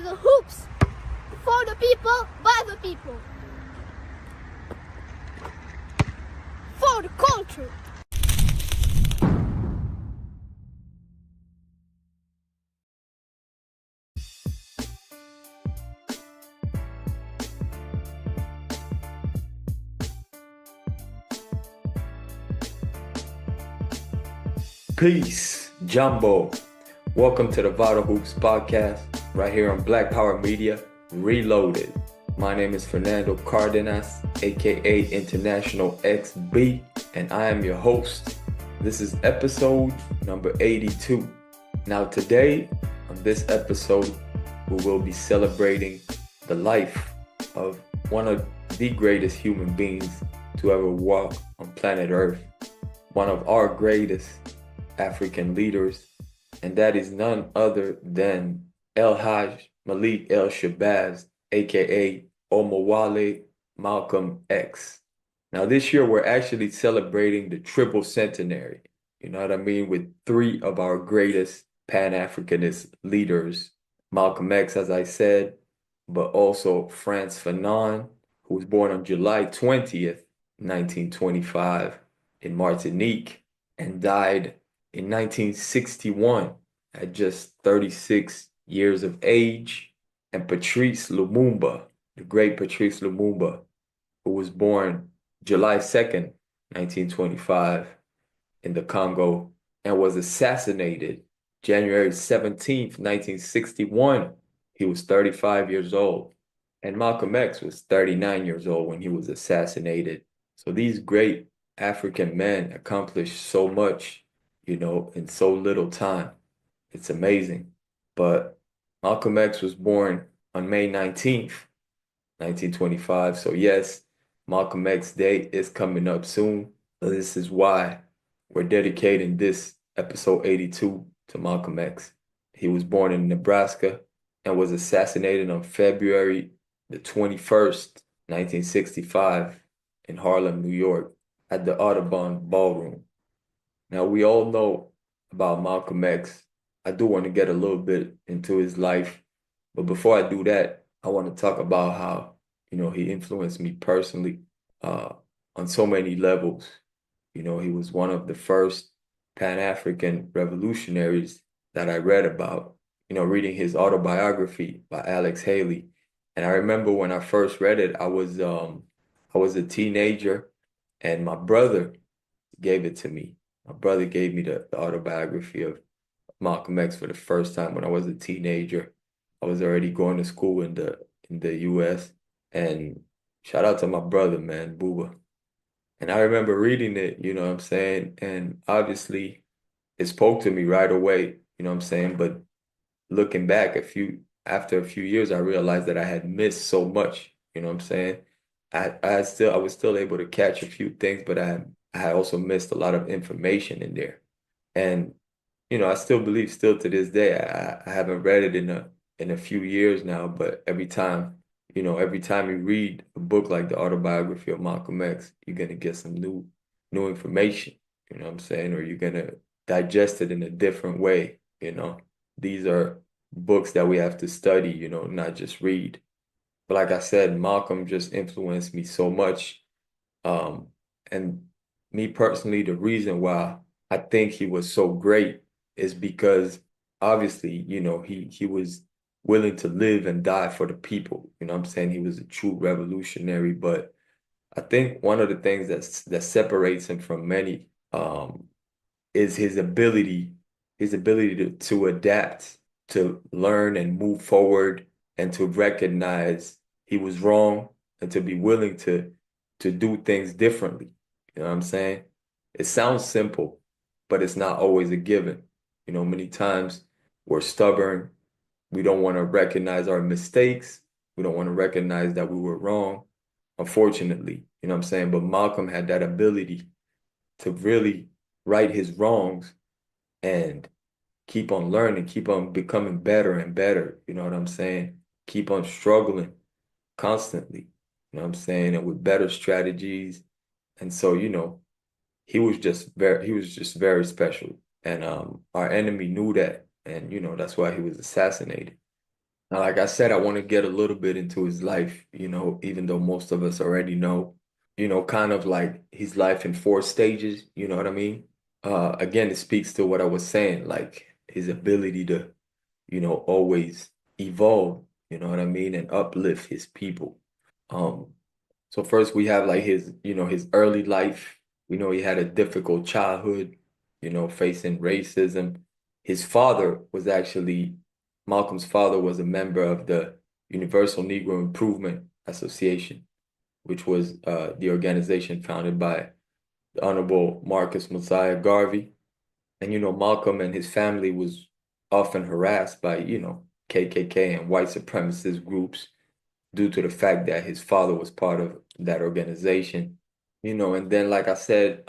the hoops. For the people, by the people. For the culture. Peace, Jumbo. Welcome to the Vital Hoops podcast, right here on Black Power Media, Reloaded. My name is Fernando Cardenas, aka International XB, and I am your host. This is episode number 82. Now today, on this episode, we will be celebrating the life of one of the greatest human beings to ever walk on planet Earth, one of our greatest African leaders, and that is none other than El Hajj Malik El Shabazz, aka Omowale Malcolm X. Now this year we're actually celebrating the triple centenary, you know what I mean, with three of our greatest Pan-Africanist leaders, Malcolm X, as I said, but also Frantz Fanon, who was born on July 20th, 1925 in Martinique and died in 1961 at just 36 years of age, and Patrice Lumumba, the great Patrice Lumumba, who was born July 2nd, 1925 in the Congo and was assassinated January 17th, 1961. He was 35 years old, and Malcolm X was 39 years old when he was assassinated. So these great African men accomplished so much, you know, in so little time. It's amazing. But Malcolm X was born on May 19th, 1925. So yes, Malcolm X Day is coming up soon. This is why we're dedicating this episode 82 to Malcolm X. He was born in Nebraska and was assassinated on February the 21st, 1965 in Harlem, New York at the Audubon Ballroom. Now, we all know about Malcolm X. I do want to get a little bit into his life, but before I do that, I want to talk about how, you know, he influenced me personally on so many levels. You know, he was one of the first Pan-African revolutionaries that I read about, you know, reading his autobiography by Alex Haley. And I remember when I first read it, I was a teenager, and my brother gave it to me. My brother gave me the autobiography of Malcolm X for the first time when I was a teenager. I was already going to school in the US. And shout out to my brother, man, Booba. And I remember reading it, you know what I'm saying? And obviously it spoke to me right away, you know what I'm saying? But looking back after a few years, I realized that I had missed so much, you know what I'm saying? I was still able to catch a few things, but I had also missed a lot of information in there. And, you know, I still believe still to this day, I haven't read it in a few years now, but every time you read a book like the autobiography of Malcolm X, you're gonna get some new information, you know what I'm saying? Or you're gonna digest it in a different way, you know. These are books that we have to study, you know, not just read. But like I said, Malcolm just influenced me so much. And me personally, the reason why I think he was so great is because obviously, you know, he was willing to live and die for the people. You know what I'm saying? He was a true revolutionary. But I think one of the things that separates him from many is his ability to adapt, to learn and move forward, and to recognize he was wrong, and to be willing to do things differently. You know what I'm saying? It sounds simple, but it's not always a given. You know, many times we're stubborn. We don't want to recognize our mistakes. We don't want to recognize that we were wrong, unfortunately. You know what I'm saying? But Malcolm had that ability to really right his wrongs and keep on learning, keep on becoming better and better. You know what I'm saying? Keep on struggling constantly. You know what I'm saying? And with better strategies. And so, you know, he was just very special. And our enemy knew that. And, you know, that's why he was assassinated. Now, like I said, I want to get a little bit into his life, even though most of us already know, kind of like his life in four stages, you know what I mean? Again, it speaks to what I was saying, like his ability to, always evolve, you know what I mean, and uplift his people. Um, so first we have like his early life. We know he had a difficult childhood, facing racism. His father was actually, Malcolm's father was a member of the Universal Negro Improvement Association, which was the organization founded by the Honorable Marcus Mosiah Garvey. And, Malcolm and his family was often harassed by, KKK and white supremacist groups due to the fact that his father was part of that organization. And then like I said,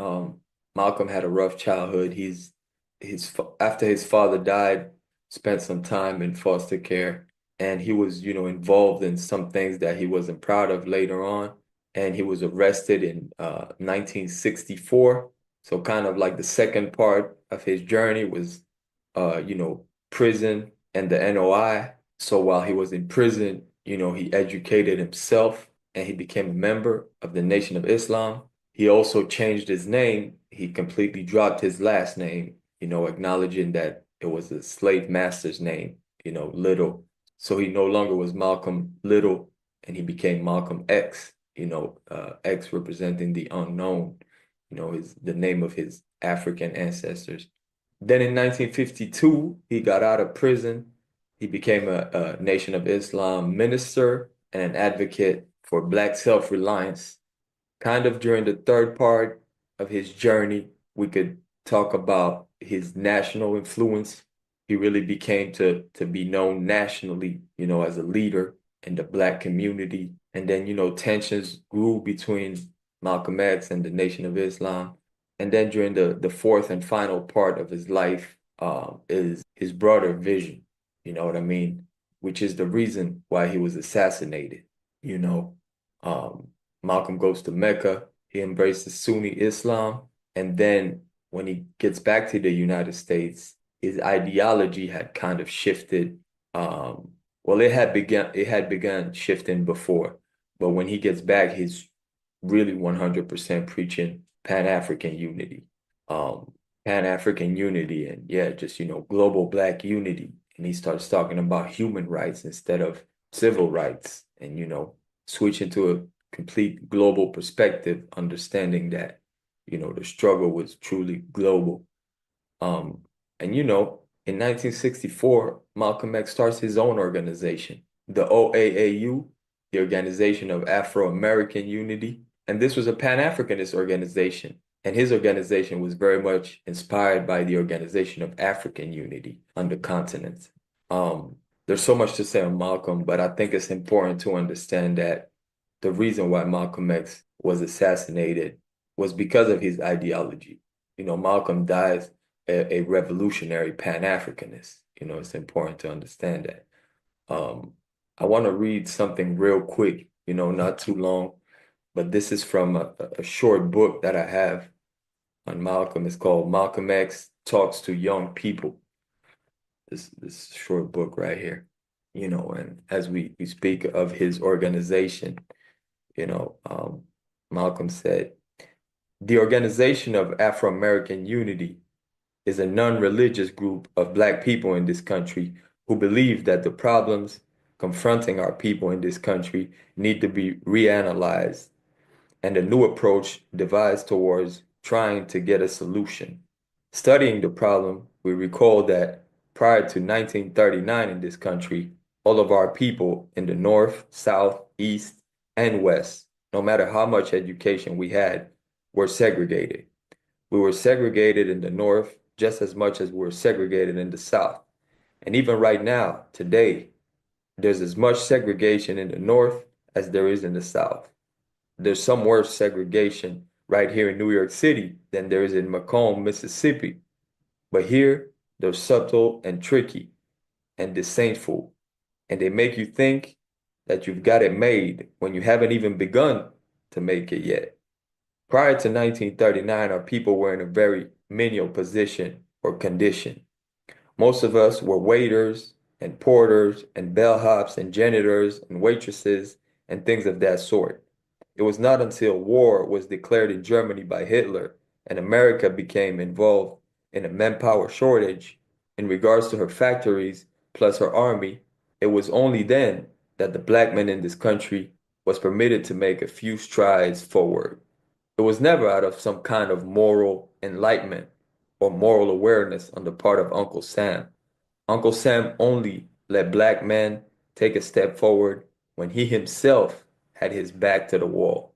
Malcolm had a rough childhood. After his father died, spent some time in foster care, and he was, involved in some things that he wasn't proud of later on. And he was arrested in 1964. So kind of like the second part of his journey was, prison and the NOI. So while he was in prison, he educated himself and he became a member of the Nation of Islam. He also changed his name. He completely dropped his last name, acknowledging that it was a slave master's name, Little. So he no longer was Malcolm Little and he became Malcolm X, X representing the unknown, the name of his African ancestors. Then in 1952, he got out of prison. He became a Nation of Islam minister and an advocate for Black self-reliance. Kind of during the third part of his journey, we could talk about his national influence. He really became to be known nationally, as a leader in the Black community. And then, tensions grew between Malcolm X and the Nation of Islam. And then during the fourth and final part of his life, is his broader vision, you know what I mean? Which is the reason why he was assassinated, you know. Um, Malcolm goes to Mecca, he embraces Sunni Islam, and then when he gets back to the United States, his ideology had kind of shifted. Well, it had begun shifting before, but when he gets back, he's really 100% preaching Pan-African unity. Um, Pan-African unity and yeah, just global Black unity. And he starts talking about human rights instead of civil rights and switching to a complete global perspective, understanding that, the struggle was truly global. Um, and in 1964, Malcolm X starts his own organization, the OAAU, the Organization of Afro-American Unity. And this was a Pan-Africanist organization. And his organization was very much inspired by the Organization of African Unity on the continent. There's so much to say on Malcolm, but I think it's important to understand that the reason why Malcolm X was assassinated was because of his ideology. Malcolm dies a revolutionary Pan-Africanist. It's important to understand that. Um, I want to read something real quick, not too long, but this is from a short book that I have on Malcolm. It's called Malcolm X Talks to Young People. This short book right here, and as we speak of his organization, Malcolm said, the Organization of Afro-American Unity is a non-religious group of Black people in this country who believe that the problems confronting our people in this country need to be reanalyzed and a new approach devised towards trying to get a solution. Studying the problem, we recall that prior to 1939 in this country, all of our people in the North, South, East, and West, no matter how much education we had, were segregated. We were segregated in the North just as much as we were segregated in the South. And even right now, today, there's as much segregation in the North as there is in the South. There's some worse segregation right here in New York City than there is in Macomb, Mississippi. But here, they're subtle and tricky and disdainful, and they make you think that you've got it made when you haven't even begun to make it yet. Prior to 1939, our people were in a very menial position or condition. Most of us were waiters and porters and bellhops and janitors and waitresses and things of that sort. It was not until war was declared in Germany by Hitler and America became involved in a manpower shortage in regards to her factories plus her army, it was only then that the black man in this country was permitted to make a few strides forward. It was never out of some kind of moral enlightenment or moral awareness on the part of Uncle Sam. Uncle Sam only let black men take a step forward when he himself had his back to the wall.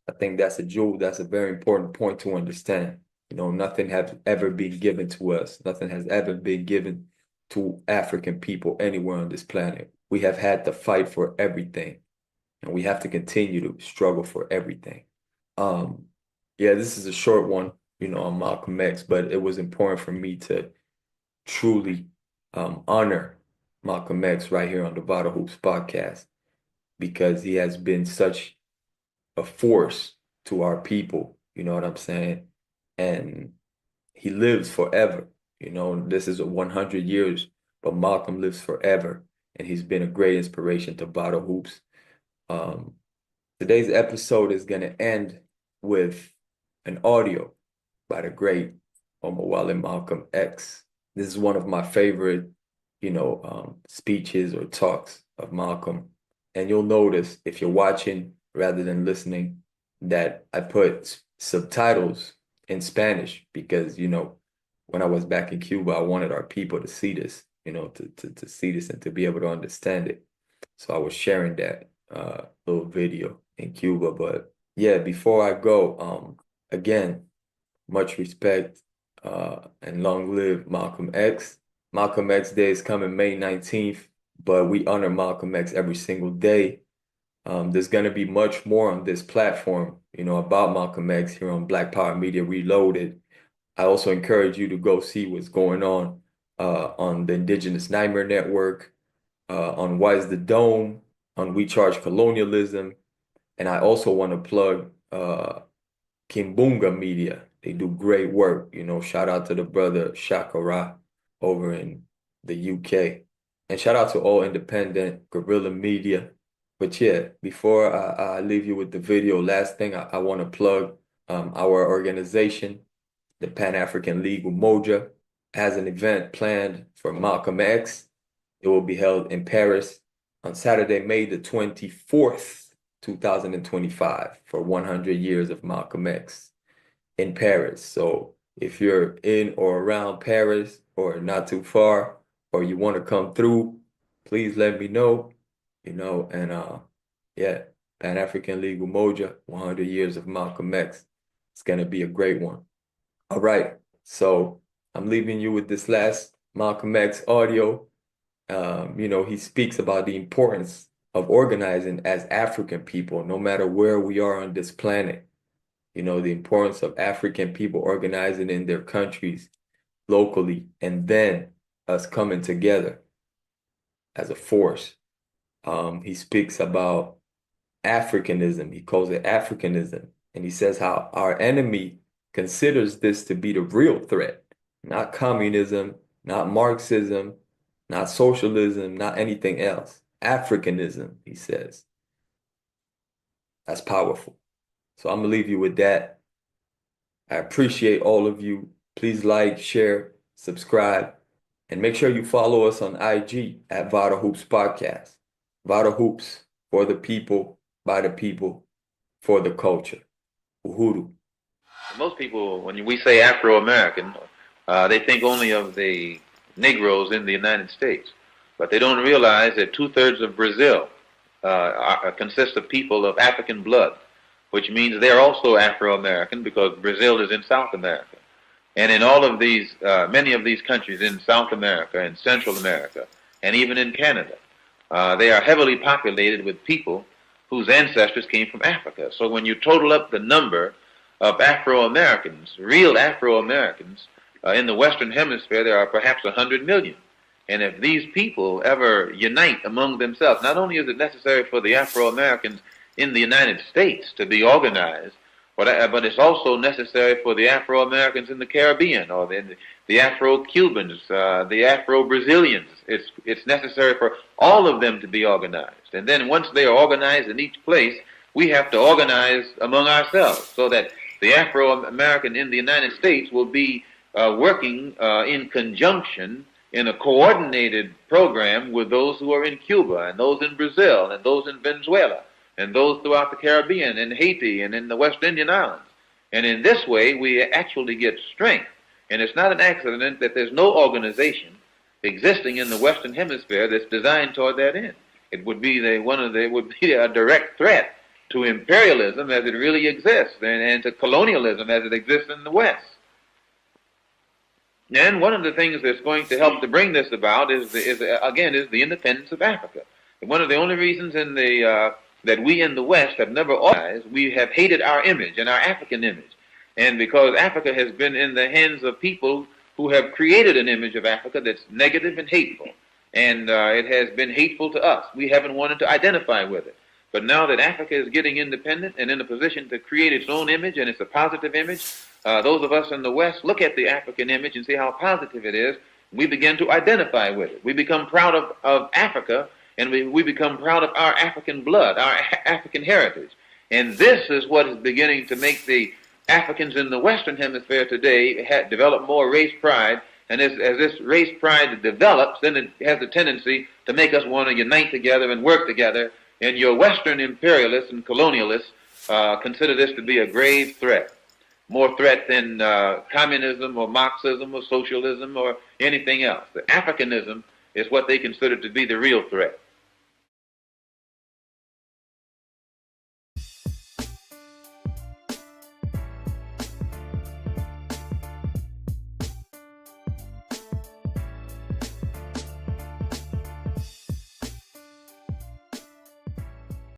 I think that's a jewel. That's a very important point to understand. You know, nothing has ever been given to us. Nothing has ever been given to African people anywhere on this planet. We have had to fight for everything, and we have to continue to struggle for everything. Um, yeah, this is a short one, you know, on Malcolm X, but it was important for me to truly honor Malcolm X right here on the Vital Hoops podcast because he has been such a force to our people, you know what I'm saying? And he lives forever. You know, this is a 100 years, but Malcolm lives forever, and he's been a great inspiration to Vital Hoops. Um, Today's episode is going to end with an audio by the great Omowale Malcolm X. This is one of my favorite, you know, speeches or talks of Malcolm. And you'll notice if you're watching rather than listening that I put subtitles in Spanish because, you know, when I was back in Cuba, I wanted our people to see this, you know, to see this and to be able to understand it. So I was sharing that little video in Cuba. But yeah, before I go, again, much respect and long live Malcolm X. Malcolm X Day is coming May 19th, but we honor Malcolm X every single day. There's going to be much more on this platform, you know, about Malcolm X here on Black Power Media Reloaded. I also encourage you to go see what's going on the Indigenous Nightmare Network, on Wise the Dome, on We Charge Colonialism. And I also want to plug Kimbunga Media. They do great work. You know, shout out to the brother Shakara over in the UK. And shout out to all independent guerrilla media. But yeah, before I leave you with the video, last thing I want to plug our organization, the Pan-African League Umoja, has an event planned for Malcolm X. It will be held in Paris on Saturday, May the 24th, 2025, for 100 years of Malcolm X in Paris. So if you're in or around Paris or not too far, or you want to come through, please let me know, you know, and yeah, Pan-African League Umoja, 100 years of Malcolm X. It's going to be a great one. All right, so I'm leaving you with this last Malcolm X audio. You know, he speaks about the importance of organizing as African people, no matter where we are on this planet. You know, the importance of African people organizing in their countries locally, and then us coming together as a force. He speaks about Africanism. He calls it Africanism. And he says how our enemy considers this to be the real threat, not communism, not Marxism, not socialism, not anything else. Africanism, he says. That's powerful. So I'm going to leave you with that. I appreciate all of you. Please like, share, subscribe, and make sure you follow us on IG at Vital Hoops Podcast. Vital Hoops, for the people, by the people, for the culture. Uhuru. Most people, when we say Afro-American, they think only of the Negroes in the United States. But they don't realize that 2/3 of Brazil consists of people of African blood, which means they're also Afro-American because Brazil is in South America. And in all of these, many of these countries in South America and Central America, and even in Canada, they are heavily populated with people whose ancestors came from Africa. So when you total up the number of Afro-Americans, real Afro-Americans, in the Western Hemisphere, there are perhaps 100 million. And if these people ever unite among themselves, not only is it necessary for the Afro-Americans in the United States to be organized, But it's also necessary for the Afro-Americans in the Caribbean, or the Afro-Cubans, the Afro-Brazilians. It's necessary for all of them to be organized. And then once they are organized in each place, we have to organize among ourselves so that the Afro-American in the United States will be working in conjunction in a coordinated program with those who are in Cuba and those in Brazil and those in Venezuela and those throughout the Caribbean, in Haiti and in the West Indian Islands. And in this way, we actually get strength. And it's not an accident that there's no organization existing in the Western Hemisphere that's designed toward that end. It would be a direct threat to imperialism as it really exists, and to colonialism as it exists in the West. And one of the things that's going to help to bring this about is the independence of Africa. And one of the only reasons that we in the West have never organized, we have hated our image and our African image. And because Africa has been in the hands of people who have created an image of Africa that's negative and hateful. And it has been hateful to us. We haven't wanted to identify with it. But now that Africa is getting independent and in a position to create its own image, and it's a positive image, those of us in the West look at the African image and see how positive it is. We begin to identify with it. We become proud of Africa, and we become proud of our African blood, our African heritage. And this is what is beginning to make the Africans in the Western Hemisphere today develop more race pride. And as this race pride develops, then it has a tendency to make us want to unite together and work together. And your Western imperialists and colonialists consider this to be a grave threat, more threat than communism or Marxism or socialism or anything else. The Africanism is what they consider to be the real threat.